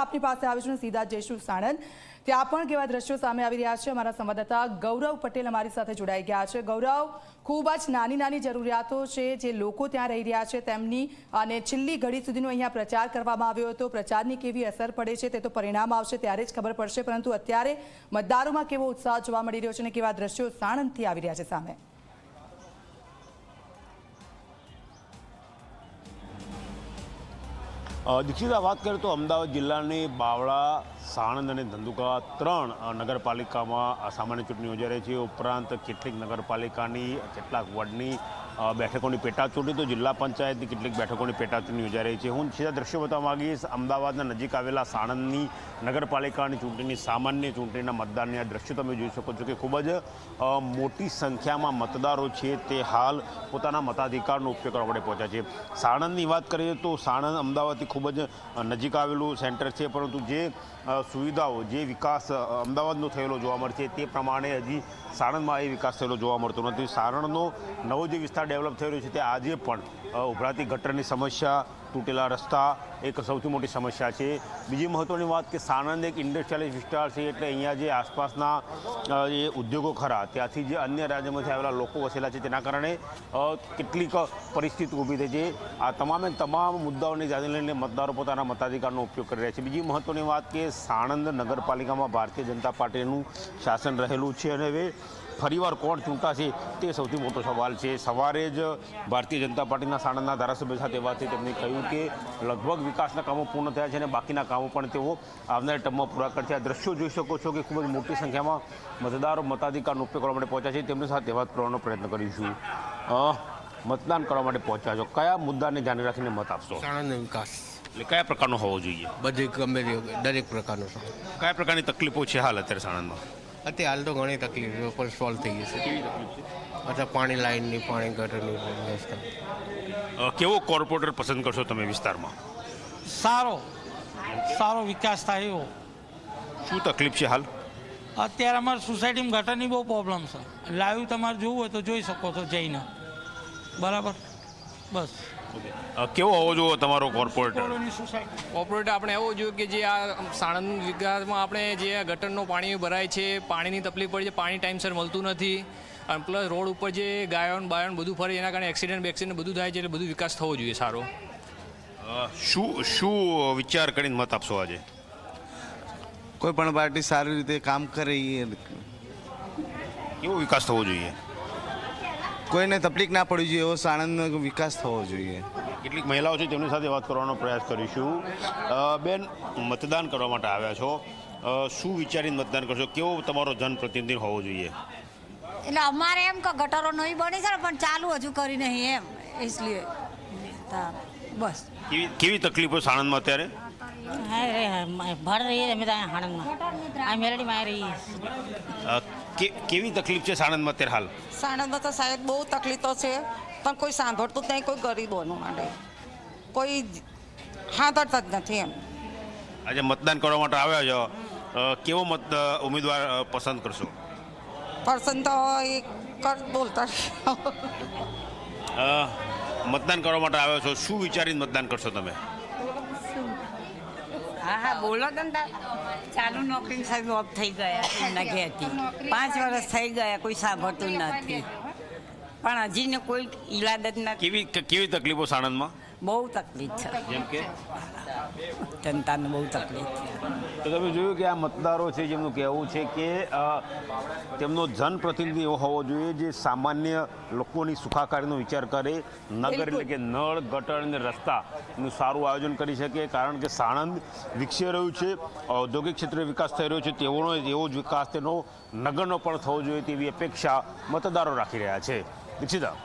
આપની પાસે આવીશું, સીધા જઈશું સાણંદ. ત્યાં પણ કેવા દ્રશ્યો સામે આવી રહ્યા છે. અમારા સંવાદદાતા ગૌરવ પટેલ અમારી સાથે જોડાઈ ગયા છે. ગૌરવ, ખૂબ જ નાની જરૂરિયાતો છે જે લોકો ત્યાં રહી રહ્યા છે તેમની, અને છેલ્લી ઘડી સુધીનો અહીંયા પ્રચાર કરવામાં આવ્યો હતો. પ્રચારની કેવી અસર પડે છે તે તો પરિણામ આવશે ત્યારે જ ખબર પડશે, પરંતુ અત્યારે મતદારોમાં કેવો ઉત્સાહ જોવા મળી રહ્યો છે અને કેવા દ્રશ્યો સાણંદથી આવી રહ્યા છે સામે? દીક્ષિતા, વાત કરીએ તો અમદાવાદ જિલ્લાની બાવળા, સાણંદ અને ધંધુકા 3 નગરપાલિકામાં સામાન્ય ચૂંટણી યોજાઈ રહી છે. ઉપરાંત કેટલીક નગરપાલિકાની, કેટલાક વોર્ડની બેઠકોની પેટા ચૂંટણી, તો જિલ્લા પંચાયતની કેટલીક બેઠકોની પેટા ચૂંટણી યોજાઈ રહી છે. હું સીધા દ્રશ્યો બતાવવા માંગીશ અમદાવાદના નજીક આવેલા સાણંદની નગરપાલિકાની ચૂંટણીની સામાન્ય ચૂંટણીના મતદાનની આ દ્રશ્યો તમે જોઈ શકો છો કે ખૂબ જ મોટી સંખ્યામાં મતદારો છે તે હાલ પોતાના મતાધિકારનો ઉપયોગ કરવા માટે પહોંચ્યા છે. સાણંદની વાત કરીએ તો સાણંદ અમદાવાદથી ખૂબ જ નજીક આવેલું સેન્ટર છે, પરંતુ જે સુવિધાઓ, જે વિકાસ અમદાવાદનો થયેલો જોવા મળે છે તે પ્રમાણે હજી સાણંદમાં એ વિકાસ થયેલો જોવા મળતો નથી. સાણંદનો નવો જે વિસ્તાર ડેવલપ થઈ રહ્યો છે તે આજે પણ ઉભરાતી ગટરની સમસ્યા, તૂટેલા રસ્તા એક સૌથી મોટી સમસ્યા છે. બીજી મહત્ત્વની વાત કે સાણંદ એક ઇન્ડસ્ટ્રીયલ વિસ્તાર છે, એટલે અહીંયા જે આસપાસના જે ઉદ્યોગો ખરા ત્યાંથી જે અન્ય રાજ્યોમાંથી આવેલા લોકો વસેલા છે તેના કારણે કેટલીક પરિસ્થિતિ ઊભી થઈ છે. આ તમામ મુદ્દાઓને ધ્યાને લઈને મતદારો પોતાના મતાધિકારનો ઉપયોગ કરી રહ્યા છે. બીજી મહત્ત્વની વાત કે સાણંદ નગરપાલિકામાં ભારતીય જનતા પાર્ટીનું શાસન રહેલું છે અને હવે ફરીવાર કોણ ચૂંટાશે તે સૌથી મોટો સવાલ છે. સવારે જ ભારતીય જનતા પાર્ટીના સાણંદના ધારાસભ્ય સાથે વાત થઈ, તેમણે કહ્યું કે લગભગ વિકાસના કામો પૂર્ણ થયા છે અને બાકીના કામો પણ તેઓ આવનારા ટર્મમાં પૂરા કરશે. આ દ્રશ્યો જોઈ શકો છો કે ખૂબ જ મોટી સંખ્યામાં મતદારો મતાધિકારનો ઉપયોગ કરવા માટે પહોંચ્યા છે. તેમની સાથે વાત કરવાનો પ્રયત્ન કરીશું. મતદાન કરવા માટે પહોંચ્યા છો, કયા મુદ્દાને ધ્યાને રાખીને મત આપશો? સાણંદનો વિકાસ એટલે કયા પ્રકારનો હોવો જોઈએ? બધી ગમે દરેક પ્રકારનો. કયા પ્રકારની તકલીફો છે હાલ અત્યારે સાણંદમાં? અત્યારે હાલ તો ઘણી તકલીફો પણ સોલ્વ થઈ ગઈ છે. અથવા પાણી લાઇનની, પાણી ગટરની વ્યવસ્થા. કેવો કોર્પોરેટર પસંદ કરશો તમે વિસ્તારમાં? સારો વિકાસ થાય એવો. શું તકલીફ છે હાલ? અત્યારે અમારી સોસાયટીમાં ગટરની બહુ પ્રોબ્લેમ છે. લાઈવ તમારે જોવું હોય તો જોઈ શકો છો જઈને. બરાબર, બસ. કેવો હોવો જોઈએ તમારો કોર્પોરેટર? કોર્પોરેટ આપણે એવો જોઈએ કે જે આ સાણંદ વિકાસમાં આપણે જે ગટરનો પાણી ભરાય છે, પાણીની તકલીફ પડી છે, પાણી ટાઈમસર મળતું નથી, અને પ્લસ રોડ ઉપર જે ગાયોન બાયોન બધું ફરે એના કારણે એક્સિડન્ટ બધું થાય છે, એટલે બધું વિકાસ થવો જોઈએ સારો. શું વિચાર કરીને મત આપશો આજે? કોઈ પણ પાર્ટી સારી રીતે કામ કરે એ. કેવો વિકાસ થવો જોઈએ? કોઈને તકલીફ ના પડવી જોઈએ એવો સાણંદનો વિકાસ થવો જોઈએ. કેટલીક મહિલાઓ છે તેમની સાથે વાત કરવાનો પ્રયાસ કરીશું. બેન, મતદાન કરવા માટે આવ્યા છો, શું વિચારીને મતદાન કરશો? કેવો તમારો જનપ્રતિનિધિ હોવો જોઈએ? એટલે અમારે એમ કે ગટરો નહીં બની છે પણ ચાલુ હજુ કરી નહીં એમ, એટલે બસ. કેવી તકલીફો સાણંદમાં અત્યારે? ભર રહી અમે તો આણંદમાં આ મેલડીમાં આવી રહી. કેવી તકલીફ છે સાણંદમાં અત્યારે હાલ? સાણંદમાં તો સાહેબ બહુ તકલીફો છે, પણ કોઈ સાંભળતું જ નહીં. કોઈ ગરીબોનું માટે કોઈ સાંભળતા જ નથી એમ. આજે મતદાન કરવા માટે આવ્યા છો, કેવો ઉમેદવાર પસંદ કરશો? પર્સન તો બોલતા મતદાન કરવા માટે આવ્યો છો, શું વિચારીને મતદાન કરશો તમે? હા બોલો ને. ચાલુ નોકરી સાહેબ ઓફ થઈ ગયા એમના ઘેરથી 5 વર્ષ થઈ ગયા, કોઈ સાંભળતું નથી, પણ હજીને કોઈ ઈલાજ જ નથી. કેવી તકલીફો સાણંદમાં? બહુ તકલીફ છે, જેમ કે જનતાને બહુ તકલીફ છે. તો તમે જોયું કે આ મતદારો છે જેમનું કહેવું છે કે તેમનો જનપ્રતિનિધિ એવો હોવો જોઈએ જે સામાન્ય લોકોની સુખાકારીનો વિચાર કરે. નગર એટલે કે નળ, ગટર અને રસ્તાનું સારું આયોજન કરી શકે, કારણ કે સાણંદ વિકસી રહ્યું છે, ઔદ્યોગિક ક્ષેત્રે વિકાસ થઈ રહ્યો છે, એવો જ વિકાસ તેનો નગરનો પણ થવો જોઈએ તેવી અપેક્ષા મતદારો રાખી રહ્યા છે. દીક્ષિતા.